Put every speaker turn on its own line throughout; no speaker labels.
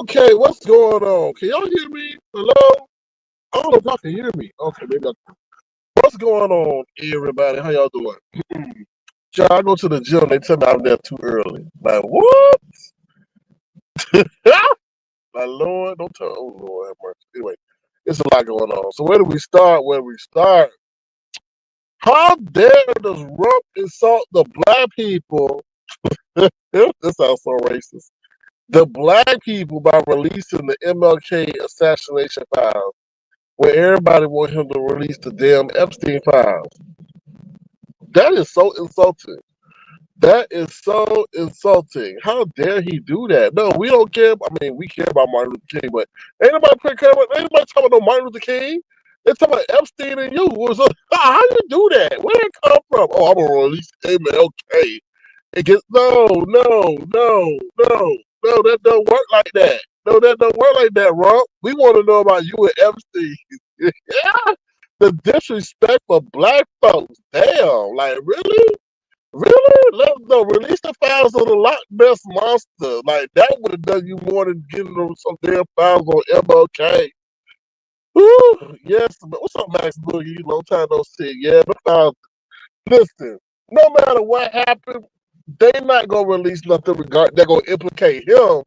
Okay, what's going on? Can y'all hear me? Hello? I don't know if y'all can hear me. Okay, maybe I can. What's going on, everybody? How y'all doing? Y'all, I go to the gym. They tell me I'm there too early. Like, what? My Lord, don't tell. Oh, Lord, have mercy. Anyway, it's a lot going on. So where do we start? Where do we start? How dare does Rump insult the black people? This sounds so racist. The black people by releasing the MLK assassination files, where everybody want him to release the damn Epstein files. That is so insulting. That is so insulting. How dare he do that? No, we don't care. I mean, we care about Martin Luther King, but ain't nobody talking about no Martin Luther King. They're talking about Epstein and you. How you do that? Where did it come from? Oh, I'm gonna release MLK. It gets no. That don't work like that. No, that don't work like that, Rump. We want to know about you and Epstein. Yeah, the disrespect for black folks. Damn, like really? Really? Release the files on the Loch Ness Monster. Like, that would have done you more than getting them some damn files on MLK. Woo! Yes, but what's up, Max Boogie? Long time no see. Yeah, the files. Listen, no matter what happened, they not gonna release nothing they're gonna implicate him.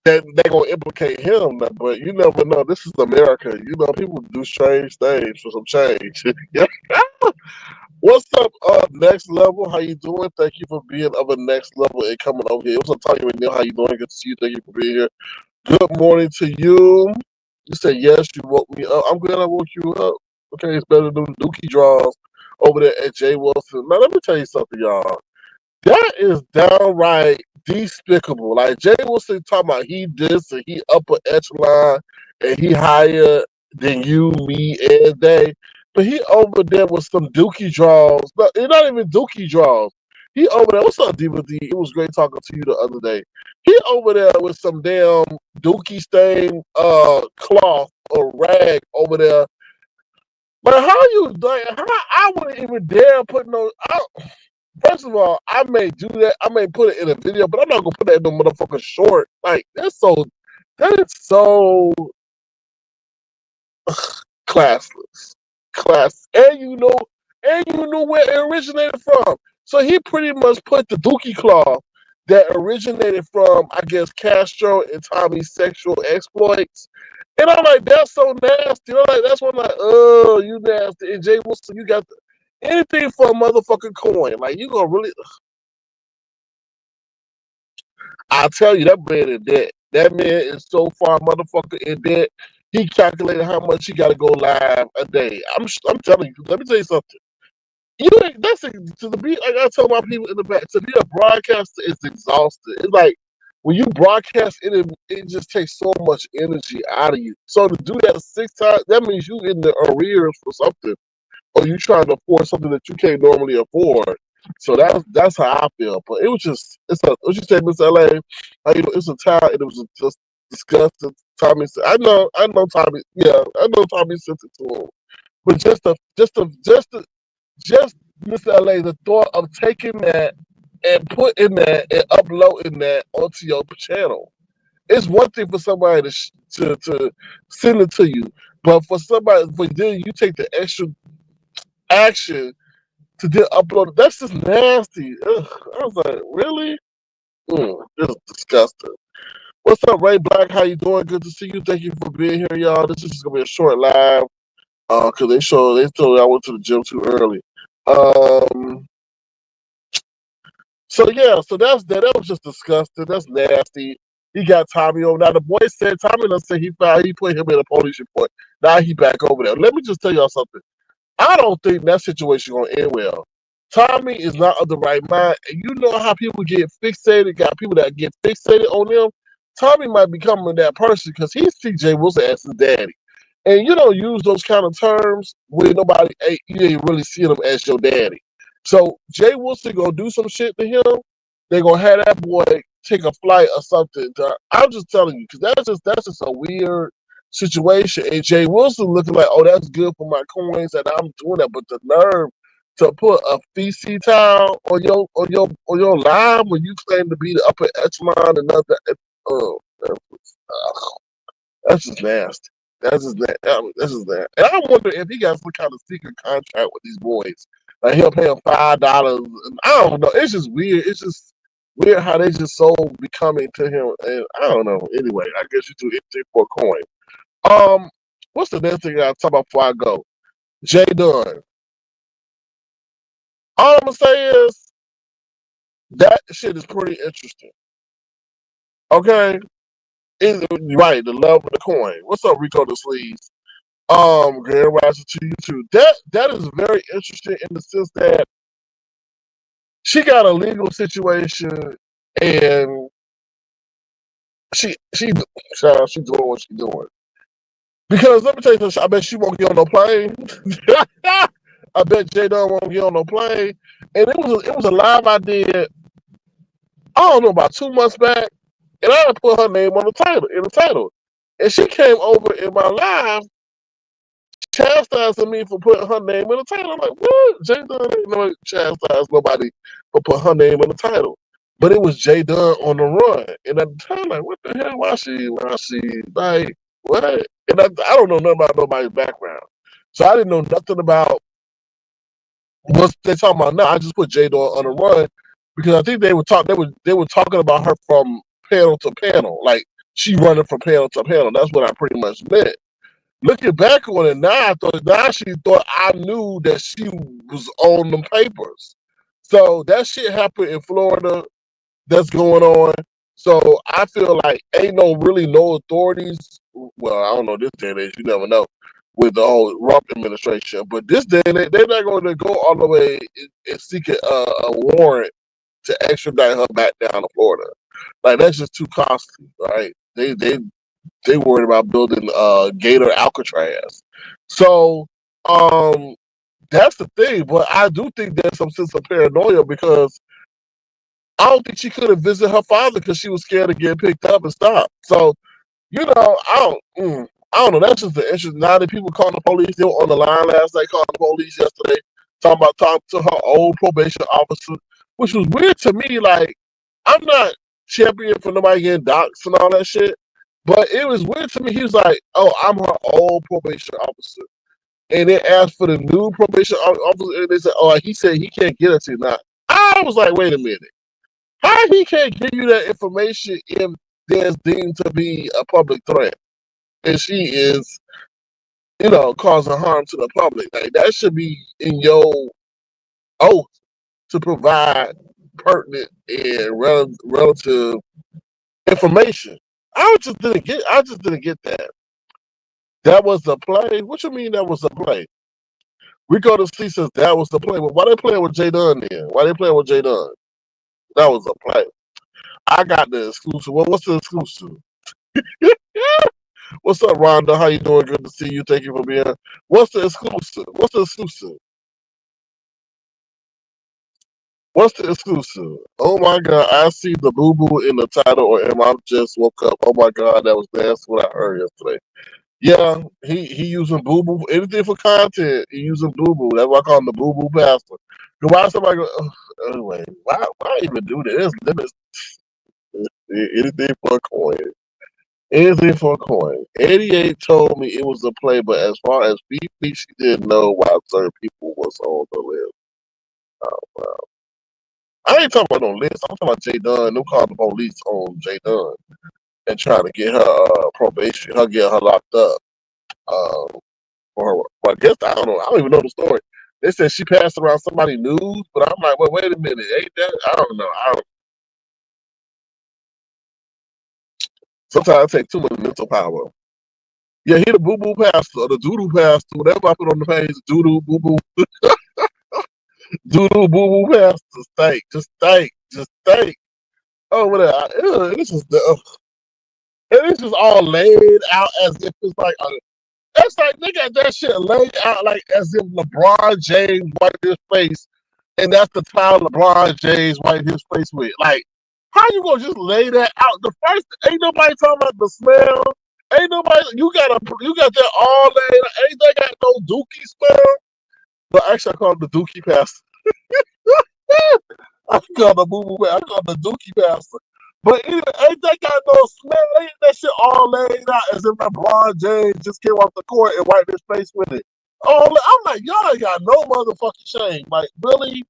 They're gonna implicate him, but you never know. This is America. You know, people do strange things for some change. What's up, Next Level? How you doing? Thank you for being of a Next Level and coming over here. What's up, Tony McNeil? How you doing? Good to see you. Thank you for being here. Good morning to you. You said yes, you woke me up. I'm glad I woke you up. Okay, it's better than the Dookie draws over there at Jay Wilson. Now, let me tell you something, y'all. That is downright despicable. Like, Jay Wilson talking about he this and he upper echelon and he higher than you, me, and they. But he over there with some Dookie draws. No, it's not even Dookie draws. He over there. What's up, Diva D? It was great talking to you the other day. He over there with some damn Dookie stain cloth or rag over there. But how you like? How I wouldn't even dare put no. First of all, I may do that. I may put it in a video, but I'm not gonna put that in no motherfucking short. Like that is so classless. And you know where it originated from. So he pretty much put the Dookie cloth that originated from, I guess, Castro and Tommy's sexual exploits. And I'm like, that's so nasty. I'm like, that's what I'm like, oh, you nasty. And Jay Wilson, you got anything for a motherfucking coin. Like, you gonna really. I tell you, that man in debt. That man is so far motherfucker in debt. He calculated how much he got to go live a day. I'm telling you. Let me tell you something. That's to be like I tell my people in the back. To be a broadcaster is exhausting. It's like when you broadcast it just takes so much energy out of you. So to do that 6 times, that means you in the arrears for something, or you trying to afford something that you can't normally afford. So that's how I feel. But it was just what you say, Miss LA. It's a time, and it was just disgusting. Tommy said, I know Tommy. Yeah, I know Tommy sent it to him. But just Miss LA, the thought of taking that and putting that and uploading that onto your channel. It's one thing for somebody to send it to you, but for then you take the extra action to then upload it. That's just nasty. Ugh. I was like, really? This is disgusting. What's up, Ray Black? How you doing? Good to see you. Thank you for being here, y'all. This is just gonna be a short live. Cause they told me I went to the gym too early. So yeah, so that was just disgusting. That's nasty. He got Tommy over. Now the boy said Tommy done said he put him in a police report. Now he back over there. Let me just tell y'all something. I don't think that situation gonna end well. Tommy is not of the right mind, and you know how people get fixated. Got people that get fixated on them. Tommy might be becoming that person because he's CJ Wilson as his daddy, and you don't use those kind of terms when you ain't really seeing him as your daddy. So Jay Wilson gonna do some shit to him. They gonna have that boy take a flight or something. I'm just telling you because that's just a weird situation. And Jay Wilson looking like, oh, that's good for my coins, and I'm doing that. But the nerve to put a feces towel on your line when you claim to be the upper echelon and nothing. Oh, That's just nasty. That's just that. That's just that. And I wonder if he got some kind of secret contract with these boys. Like he'll pay them $5. I don't know. It's just weird. It's just weird how they just so becoming to him. And I don't know. Anyway, I guess you do anything for a coin. What's the next thing I talk about before I go? Jay Dunn. All I'm gonna say is that shit is pretty interesting. Okay, right. The love of the coin. What's up, Rico the Sleeves? Grand Rising to you too. That is very interesting in the sense that she got a legal situation and she doing what she doing. Because let me tell you something, I bet she won't get on no plane. I bet J Dunn won't get on no plane. And it was a live I did, I don't know, about 2 months back, and I put her name on the title. And she came over in my live chastising me for putting her name in the title. I'm like, what? J Dunn ain't no chastise nobody for putting her name in the title. But it was J Dunn on the run. And at the time, like, what the hell? Why she like, what? And I don't know nothing about nobody's background. So I didn't know nothing about what they talking about now. I just put J Dunn on the run because I think they were talking about her from panel to panel. Like she running from panel to panel. That's what I pretty much meant. Looking back on it now she thought I knew that she was on them papers. So that shit happened in Florida. That's going on. So I feel like ain't no authorities. Well, I don't know this day and age. You never know with the whole Trump administration. But this day and age, they're not going to go all the way and seek a warrant to extradite her back down to Florida. Like that's just too costly, right? They worried about building Gator Alcatraz. So that's the thing. But I do think there's some sense of paranoia because I don't think she could have visited her father because she was scared of getting picked up and stopped. So, I don't know. That's just the issue. Now that people calling the police, they were on the line last night calling the police yesterday, talking to her old probation officer, which was weird to me. Like, I'm not champion for nobody getting doxxed and all that shit, but it was weird to me. He was like, "Oh, I'm her old probation officer," and they asked for the new probation officer, and they said, "Oh, he said he can't get it to you now." I was like, "Wait a minute." How he can't give you that information if there's deemed to be a public threat and she is, causing harm to the public? Like that should be in your oath to provide pertinent and relative information. I just didn't get that. That was the play. What you mean that was the play? We go to see says that was the play. Well, why they playing with J Dunn then? Why they playing with J Dunn? That was a play. I got the exclusive. Well, what's the exclusive? What's up, Rhonda? How you doing? Good to see you. Thank you for being here. What's the exclusive? What's the exclusive? What's the exclusive? Oh my god, I see the boo boo in the title, or am I just woke up? Oh my god, that's what I heard yesterday. Yeah, he using boo boo anything for content. He using boo boo. That's why I call him the boo boo pastor. Why somebody go? Anyway, why even do this? Anything for a coin. Anything for a coin. 88 told me it was a play, but as far as BP, she didn't know why certain people was on the list. Oh, wow. I ain't talking about no list. I'm talking about J Dunn. Them calling the police on J Dunn and trying to get her probation, get her locked up. Um, for her. Well, I guess I don't know. I don't even know the story. They said she passed around somebody's news, but I'm like, well, wait a minute, ain't that? I don't know. Sometimes I take too much mental power. Yeah, he the boo boo pastor, or the doodoo pastor, whatever I put on the page, doodoo boo boo, doodoo boo boo pastor. Just think. Oh, whatever. This is all laid out as if it's like it's like they got that shit laid out like as if LeBron James wiped his face, and that's the tile LeBron James wiped his face with. Like, how you gonna just lay that out? The first ain't nobody talking about the smell. Ain't nobody. You got that all laid out. Ain't they got no Dookie smell? But actually, I call it the Dookie pastor. I call the boo boo. I call the Dookie pastor. But anyway, ain't that got no smell? Ain't that shit all laid out as if LeBron James just came off the court and wiped his face with it? Oh, I'm like, y'all ain't got no motherfucking shame. Like, really?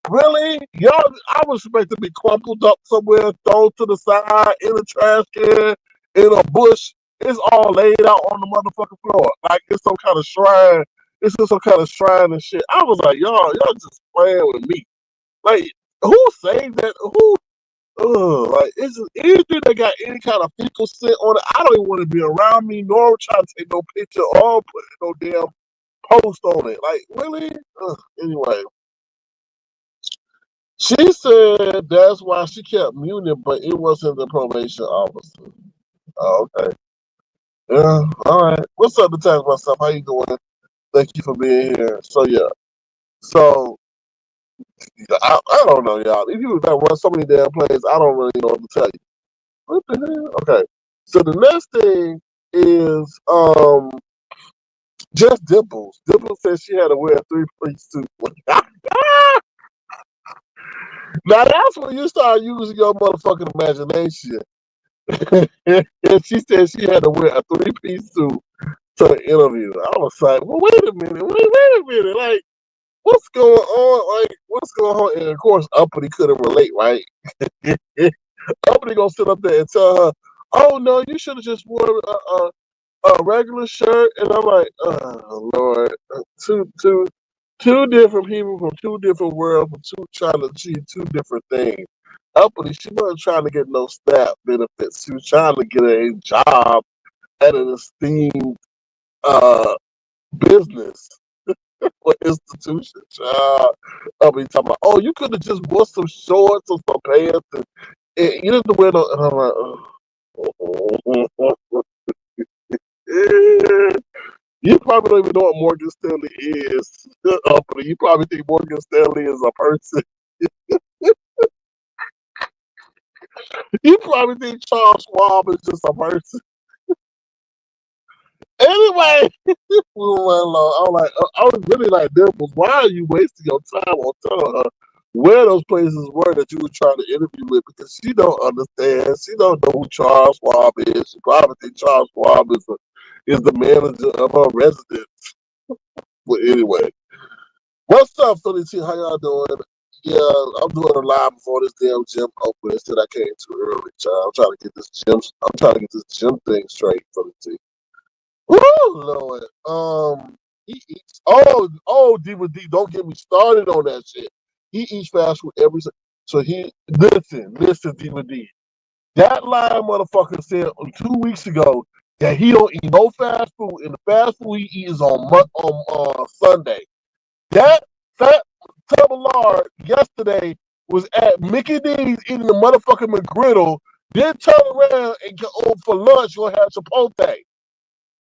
Really? Y'all, I was expecting to be crumpled up somewhere, thrown to the side, in a trash can, in a bush. It's all laid out on the motherfucking floor. Like it's some kind of shrine. It's just some kind of shrine and shit. I was like, y'all just playing with me. Like, who saved that? Who like it's just anything that got any kind of fecal scent on it. I don't even want to be around me, nor try to take no picture or put no damn post on it. Like really? Anyway, she said that's why she kept muting, but it wasn't the probation officer. Oh, okay. Yeah. All right. What's up, Detective Myself? How you doing? Thank you for being here. So yeah. So I don't know, y'all. If you run so many damn plays, I don't really know what to tell you. What the hell? Okay. So the next thing is just Dimplez. Dimplez said she had to wear a three-piece suit. Now that's when you start using your motherfucking imagination. And she said she had to wear a three-piece suit to the interview. I was like, well, wait a minute, wait a minute. Like, what's going on? Like, what's going on? And of course, Uppity couldn't relate, right? Uppity gonna sit up there and tell her, oh no, you should have just wore a regular shirt, and I'm like, oh Lord, two different people from two different worlds, from two trying to achieve two different things. Uppity, she wasn't trying to get no staff benefits. She was trying to get a job at an esteemed business or institution. Uppity talking about, oh, you could have just wore some shorts or some pants, and you didn't wear no. And I'm like, you probably don't even know what Morgan Stanley is. You probably think Morgan Stanley is a person. You probably think Charles Schwab is just a person. Anyway, I'm like, I was really like, Dimplez, why are you wasting your time on telling her where those places were that you were trying to interview with? Because she don't understand. She don't know who Charles Schwab is. She probably think Charles Schwab is the manager of her residence. But anyway. What's up, Philly T? How y'all doing? Yeah, I'm doing a live before this damn gym open. Instead, I came too early, child. I'm trying to get this gym. I'm trying to get this gym thing straight, Philly T. Woo, Lord. He eats. D with D. Don't get me started on that shit. He eats fast food every. So he listen, D with D. That lying motherfucker said 2 weeks ago that he don't eat no fast food, and the fast food he eats is on Sunday. That fat tub of lard yesterday was at Mickey D's eating the motherfucking McGriddle, then turn around and go for lunch you'll have Chipotle.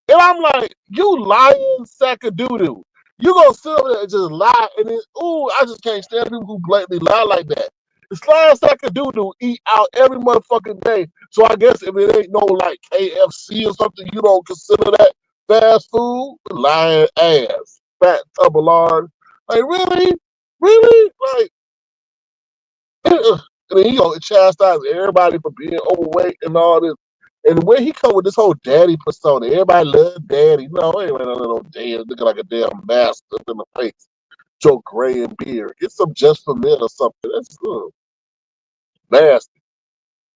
And I'm like, you lying sack of doo-doo. You gonna sit up there and just lie and then, I just can't stand people who blatantly lie like that. This lying sack of doo-doo eat out every motherfucking day. So I guess if it ain't no like KFC or something, you don't consider that fast food? Lying ass. Fat tub of lard. Like, really? Really? Like, and then he gonna chastise everybody for being overweight and all this. And the way he come with this whole daddy persona, everybody love daddy. No, ain't no daddy looking like a damn master in the face. Joe Gray and beard. Get some Just for Men or something. That's nasty.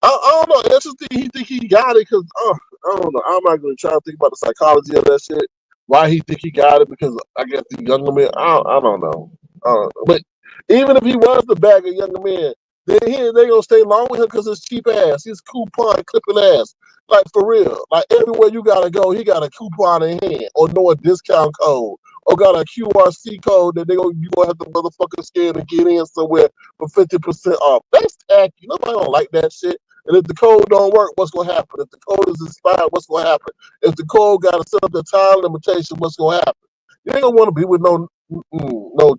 I don't know. That's just he think he got it because I don't know. I'm not gonna try to think about the psychology of that shit. Why he think he got it? Because I guess the younger men. I don't know. I don't know. But even if he was the bag of younger men, then they gonna stay along with him because it's cheap ass. He's coupon clipping ass. Like for real. Like everywhere you gotta go, he got a coupon in hand or know a discount code or got a QRC code that you gonna have to motherfucking scan to get in somewhere for 50% off. That's tacky. Nobody don't like that shit. And if the code don't work, what's gonna happen? If the code is expired, what's gonna happen? If the code got to set up the time limitation, what's gonna happen? You ain't gonna want to be with no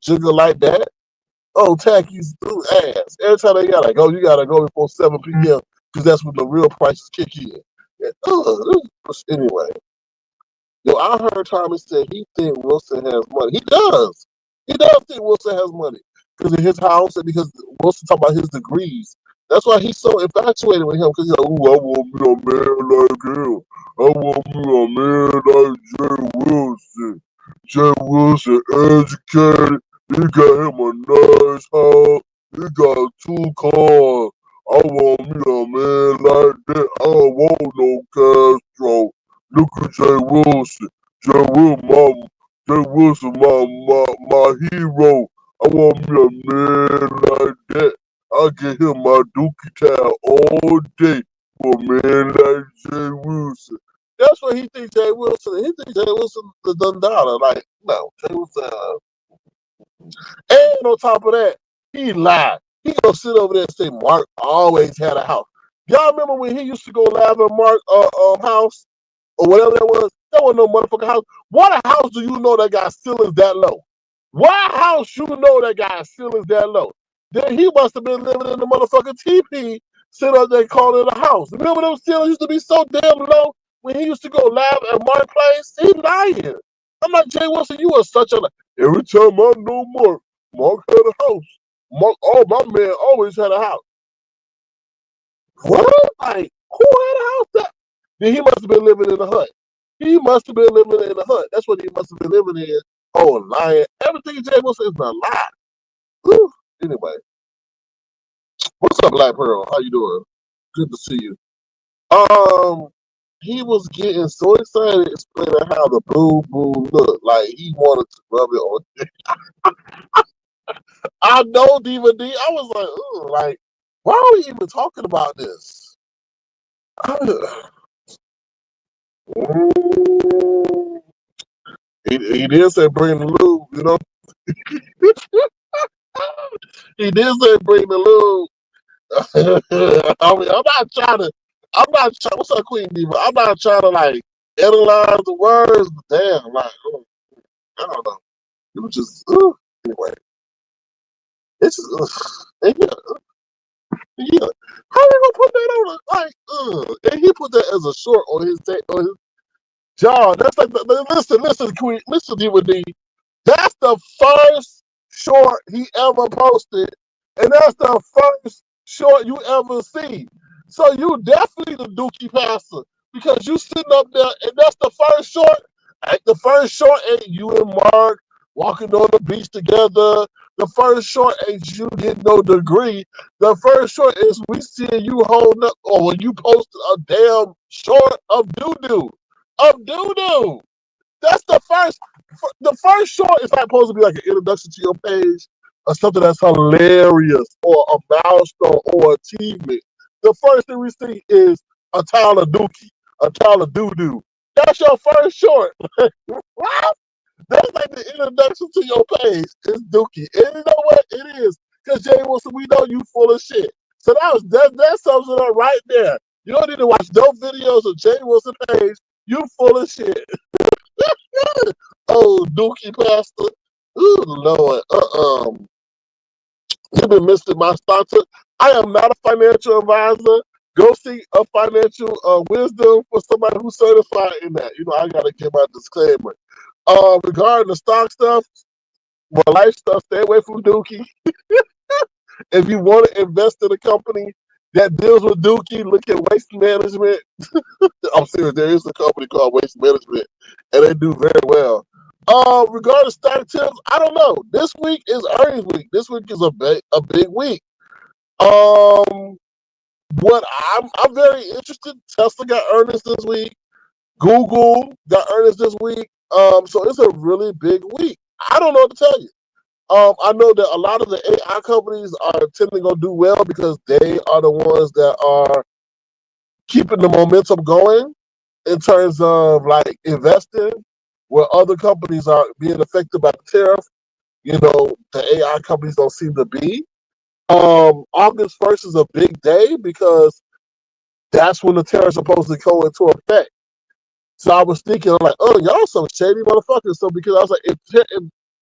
jigger like that. Oh, tacky's ass. Every time they gotta go, you gotta go before 7 p.m. because that's when the real prices kick in. Anyway, I heard Tommy say he think Wilson has money. He does. He does think Wilson has money because of his house and because Wilson talking about his degrees. That's why he's so infatuated with him, because he's like, ooh, I want me a man like him. I want me a man like Jay Wilson. Jay Wilson educated. He got him a nice house. He got 2 cars. I want me a man like that. I don't want no Castro. Look at Jay Wilson. Jay Wilson, my hero. I want me a man like that. I'll get him my Dookie towel all day for a man like Jay Wilson. That's what he thinks Jay Wilson. He thinks Jay Wilson is done dollar. Like, no, Jay Wilson. And on top of that, he lied. He gonna sit over there and say Mark always had a house. Y'all remember when he used to go live at Mark house or whatever that was? That wasn't no motherfucking house. What house do you know that got ceilings that low? What house you know that got ceilings that low? Then he must have been living in the motherfucking TP, sitting up there calling it a house. Remember those ceilings used to be so damn low when he used to go live at Mark Place? He lying. I'm like, Jay Wilson, you are such a. Every time I know Mark had a house. Mark, oh, my man always had a house. What? Like, who had a house? Then he must have been living in a hut. He must have been living in a hut. That's what he must have been living in. Oh, lying. Everything Jay Wilson is a lie. Whew. Anyway, what's up, Black Pearl? How you doing? Good to see you. He was getting so excited explaining how the boo boo looked. Like he wanted to rub it on. I know Diva D. I was like, ooh, like, why are we even talking about this? He did say bring the lube, you know. He did say bring the lube. I mean, I'm not trying. What's up, Queen Diva? I'm not trying to like analyze the words, but damn, like, I don't know. It was just anyway. It's just, yeah. How you gonna put that on? And he put that as a short on his John. That's like listen, Queen, listen, D. That's the first short he ever posted, and that's the first short you ever see. So you definitely the Dookie Passa because you sitting up there, and that's the first short. The first short ain't you and Mark walking on the beach together. The first short ain't you getting no degree. The first short is we seeing you holding up, or when you posted a damn short of doo-doo. Of doo-doo. That's the first. The first short is not supposed to be like an introduction to your page or something that's hilarious or a milestone or achievement. The first thing we see is a towel of Dookie, a towel of doo-doo. That's your first short. What? That's like the introduction to your page. It's Dookie. And you know what? It is. Because Jay Wilson, we know you full of shit. So that sums it up right there. You don't need to watch no videos of Jay Wilson page. You full of shit. Oh, Dookie Pastor. Ooh, Lord. You've been missing my sponsor. I am not a financial advisor. Go seek a financial wisdom for somebody who's certified in that. You know, I got to give my disclaimer. Regarding the stock stuff, well, life stuff, stay away from Dookie. If you want to invest in a company that deals with Dookie, look at Waste Management. I'm serious. There is a company called Waste Management, and they do very well. Regarding stock tips, I don't know. This week is earnings week. This week is a big week. What I'm very interested. Tesla got earnings this week. Google got earnings this week. So it's a really big week. I don't know what to tell you. I know that a lot of the AI companies are tending to do well because they are the ones that are keeping the momentum going in terms of like investing, where other companies are being affected by the tariff. You know, the AI companies don't seem to be. August 1st is a big day because that's when the tariffs are supposed to go into effect. So I was thinking, I'm like, oh, y'all some shady motherfuckers. So because I was like, if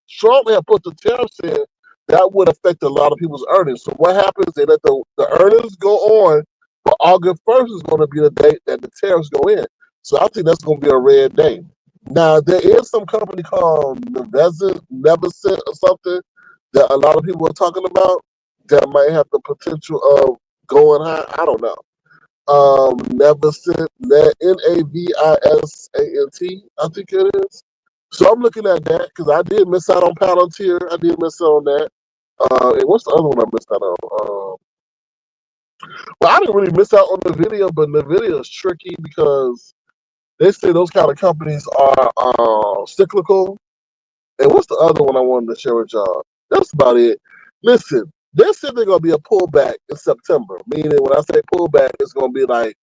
Trump had put the tariffs in, that would affect a lot of people's earnings. So what happens? They let the earnings go on, but August 1st is going to be the date that the tariffs go in. So I think that's going to be a red day. Now, there is some company called Nevcent or something that a lot of people are talking about that might have the potential of going high. I don't know. Navasant, Navisant, I think it is. So I'm looking at that because I did miss out on Palantir. I did miss out on that. And what's the other one I missed out on? Well, I didn't really miss out on the video, but the video is tricky because they say those kind of companies are cyclical. And what's the other one I wanted to share with y'all? That's about it. Listen, they said they're going to be a pullback in September, meaning when I say pullback, it's going to be like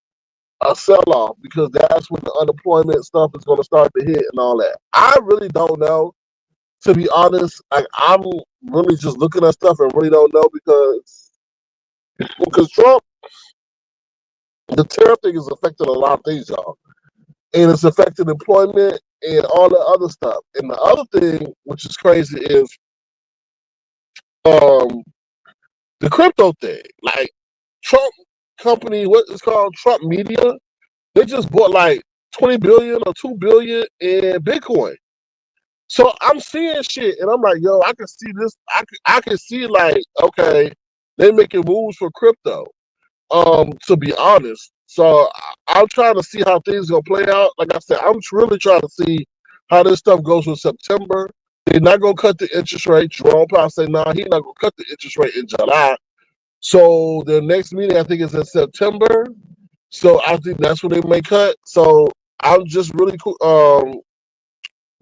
a sell-off because that's when the unemployment stuff is going to start to hit and all that. I really don't know. To be honest, I'm really just looking at stuff and really don't know because Trump, the tariff thing is affecting a lot of things, y'all. And it's affecting employment and all the other stuff. And the other thing, which is crazy, is the crypto thing. Like Trump company, what is called Trump Media, they just bought like 20 billion or 2 billion in Bitcoin. So I'm seeing shit and I'm like, yo, I can see this. I can see like, okay, they making moves for crypto. To be honest. So I'm trying to see how things gonna play out. Like I said, I'm really trying to see how this stuff goes in September. They're not gonna cut the interest rate. Jerome Powell said, nah, he's not gonna cut the interest rate in July. So the next meeting I think is in September. So I think that's when they may cut. So I'm just really cool.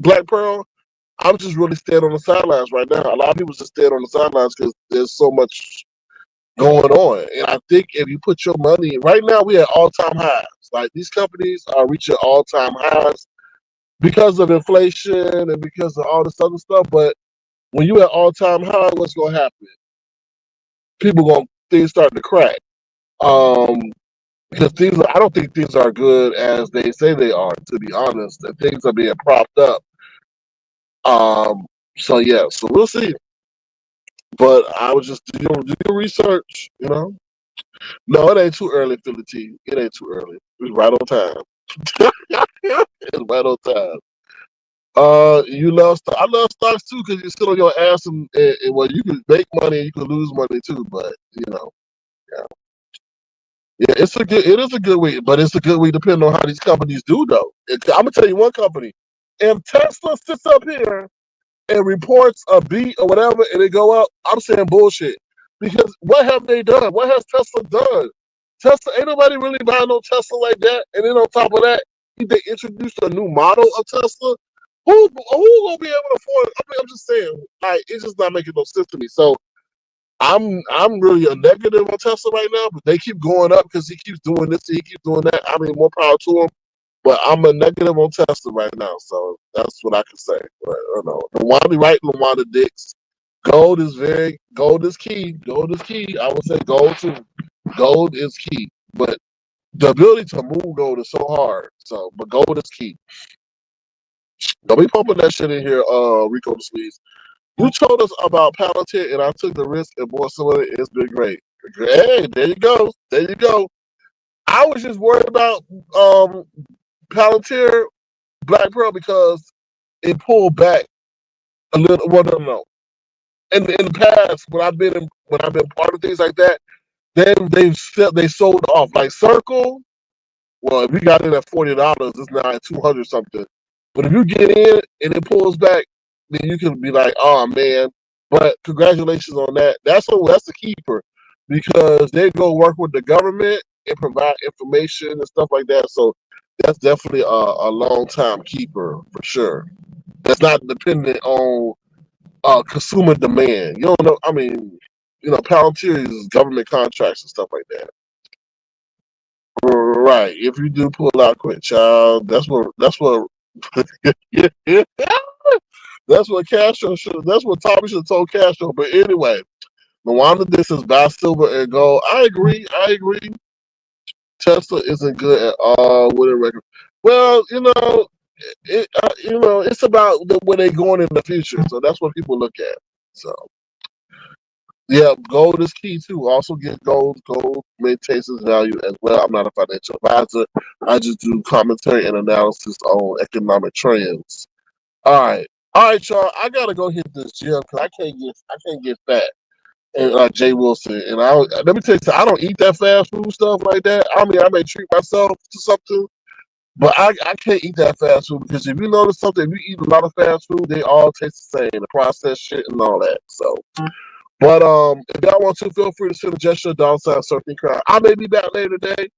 Black Pearl, I'm just really staying on the sidelines right now. A lot of people just staying on the sidelines because there's so much going on. And I think if you put your money right now, we at all-time highs. Like these companies are reaching all-time highs because of inflation and because of all this other stuff. But when you at all-time high, what's gonna happen? Things starting to crack. Um, because I don't think things are good as they say they are. To be honest, and things are being propped up. So yeah, so we'll see. But I was just do your research, you know. No, it ain't too early, Philly T. It ain't too early. It's right on time. It's right on time. You love I love stocks too because you sit on your ass and well, you can make money and you can lose money too. But you know, yeah, yeah, it is a good week, but it's a good week depending on how these companies do though. I'm gonna tell you one company. If Tesla sits up here and reports a beat or whatever and they go up, I'm saying bullshit. Because what have they done? What has Tesla done? Tesla, ain't nobody really buying no Tesla like that. And then on top of that, they introduced a new model of Tesla. Who gonna be able to afford it? I mean, I'm just saying, like, it's just not making no sense to me. So I'm really a negative on Tesla right now, but they keep going up because he keeps doing this, he keeps doing that. I mean, more power to him. But I'm a negative on Tesla right now, so that's what I can say. But I don't know. Lawanda right, Lawanda Dix. Gold is key. Gold is key. I would say gold too. Gold is key. But the ability to move gold is so hard. So but gold is key. Don't be pumping that shit in here, Rico the Squeeze. You told us about Palantir and I took the risk and bought some of it. It's been great. Hey, there you go. There you go. I was just worried about Palantir Black Pearl because it pulled back a little. Well, no. In the past, when I've been part of things like that, then they sold off. Like Circle, well, if you got it at $40, it's now at 200 something. But if you get in and it pulls back, then you can be like, oh man. But congratulations on that. That's a keeper because they go work with the government and provide information and stuff like that. So that's definitely a long time keeper for sure. That's not dependent on consumer demand. You don't know. I mean, Palantir is government contracts and stuff like that. Right. If you do pull out quick, child, that's what that's what Castro should. That's what Tommy should have told Castro. But anyway, Luanda, this is buy silver and gold. I agree. Tesla isn't good at all with a record. Well, it's about where they're going in the future. So that's what people look at. So yeah, gold is key too. Also get gold. Gold maintains its value as well. I'm not a financial advisor. I just do commentary and analysis on economic trends. All right, y'all. I gotta go hit this gym because I can't get fat. and Jay Wilson. And let me tell you something, I don't eat that fast food stuff like that. I mean, I may treat myself to something, but I can't eat that fast food because if you notice something, if you eat a lot of fast food, they all taste the same, the processed shit and all that. So, but if y'all want to, feel free to send a gesture, $, something crowd. I may be back later today.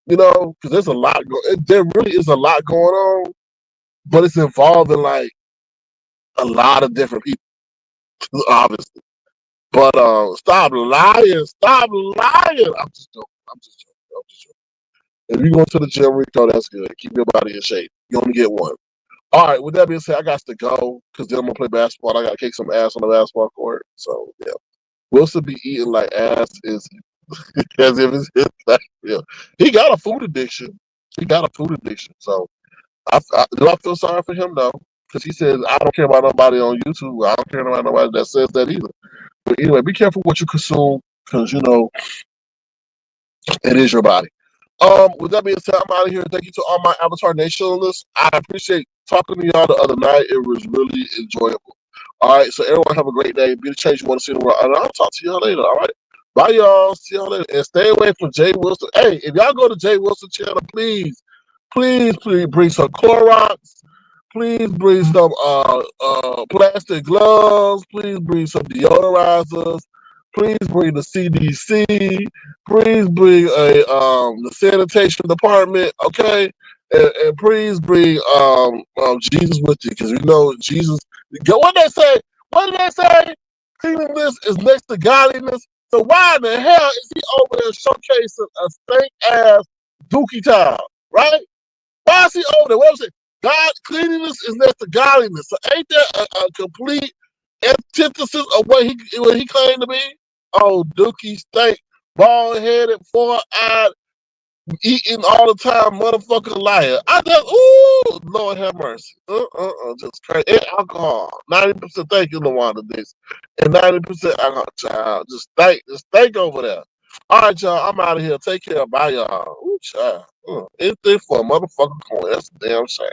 You know, because there's a lot there really is a lot going on, but it's involving like a lot of different people, obviously. But stop lying, stop lying. I'm just joking. I'm just joking. I'm just joking. If you go to the gym, Rico, that's good. Keep your body in shape. You only get one. All right. With that being said, I got to go because then I'm gonna play basketball. I gotta kick some ass on the basketball court. So yeah, Wilson be eating like ass is as if it's his life. Yeah. He got a food addiction. He got a food addiction. So do I feel sorry for him though? Because he says I don't care about nobody on YouTube. I don't care about nobody that says that either. But anyway, be careful what you consume because you know it is your body. With that being said, I'm out of here. Thank you to all my Avatar Nationalists. I appreciate talking to y'all the other night. It was really enjoyable. All right, so everyone have a great day. Be the change you want to see in the world. And I'll talk to y'all later. All right. Bye, y'all. See y'all later. And stay away from Jay Wilson. Hey, if y'all go to Jay Wilson channel, please, please, please bring some Clorox. Please bring some plastic gloves. Please bring some deodorizers. Please bring the CDC. Please bring the sanitation department. Okay, and please bring Jesus with you because we know Jesus. What they say? What did they say? Cleanliness is next to godliness. So why in the hell is he over there showcasing a stank ass Dookie towel? Right? Why is he over there? What was it? God cleanliness is next to godliness. So ain't that a complete antithesis of what he claimed to be? Oh, Dookie stink, bald headed, 4-eyed, eating all the time, motherfucking liar. I just Lord have mercy. Just crazy. And alcohol. 90%. Thank you, Lawanda this. And 90% alcohol, child. Just think over there. All right, y'all. I'm out of here. Take care. Bye, y'all. Ooh, child. Anything for a motherfucking coin. That's a damn shame.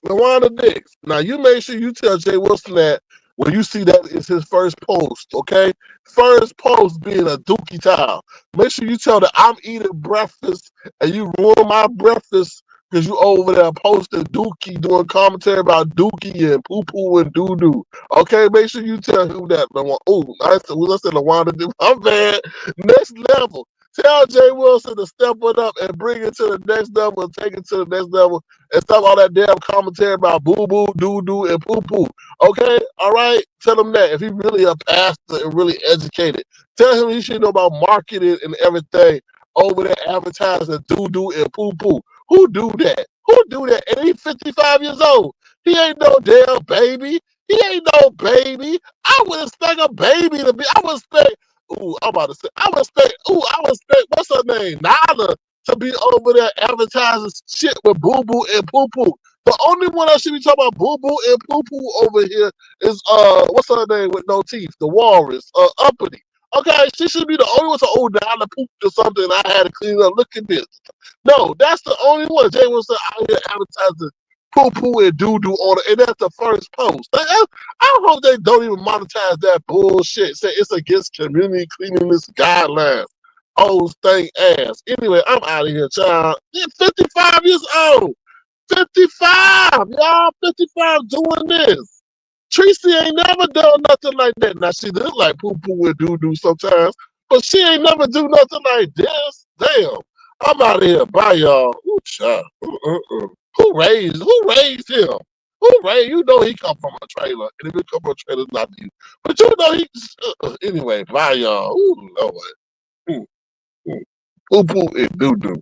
Lawanda Dix. Now you make sure you tell Jay Wilson that when you see that it's his first post, okay? First post being a Dookie towel. Make sure you tell that I'm eating breakfast and you ruin my breakfast because you over there posting Dookie, doing commentary about Dookie and poo poo and doo doo. Okay, make sure you tell him that. Oh, I said, well, let's say Lawanda Dix. I'm bad. Next level. Tell Jay Wilson to step it up and bring it to the next level and take it to the next level and stop all that damn commentary about boo boo, doo doo, and poo poo. Okay? All right? Tell him that. If he really a pastor and really educated, tell him he should know about marketing and everything over there advertising doo doo and poo poo. Who do that? Who do that? And he's 55 years old. He ain't no damn baby. He ain't no baby. I would expect a baby to be. I would expect. Ooh, I'm about to say. I would expect. What's her name? Nala to be over there advertising shit with Boo Boo and Poo Poo. The only one that should be talking about Boo Boo and Poo Poo over here is what's her name with no teeth? The Walrus, Uppity. Okay, she should be the only one to Nala pooped or something. And I had to clean up. Look at this. No, that's the only one. Jay was out here advertising poo poo and doo doo on it, and that's the first post. I hope they don't even monetize that bullshit. Say it's against community cleanliness guidelines. Old stank ass. Anyway, I'm out of here, child. You're 55 years old. 55, y'all. 55 doing this. Tracy ain't never done nothing like that. Now she look like poo poo and doo doo sometimes, but she ain't never do nothing like this. Damn. I'm out of here. Bye, y'all. Ooh, child. Who raised him? Who raised? You know he come from a trailer, and if he come from a trailer, it's not you. But you know he. Anyway, bye, y'all. Ooh, Lord. Poo poo and doo doo.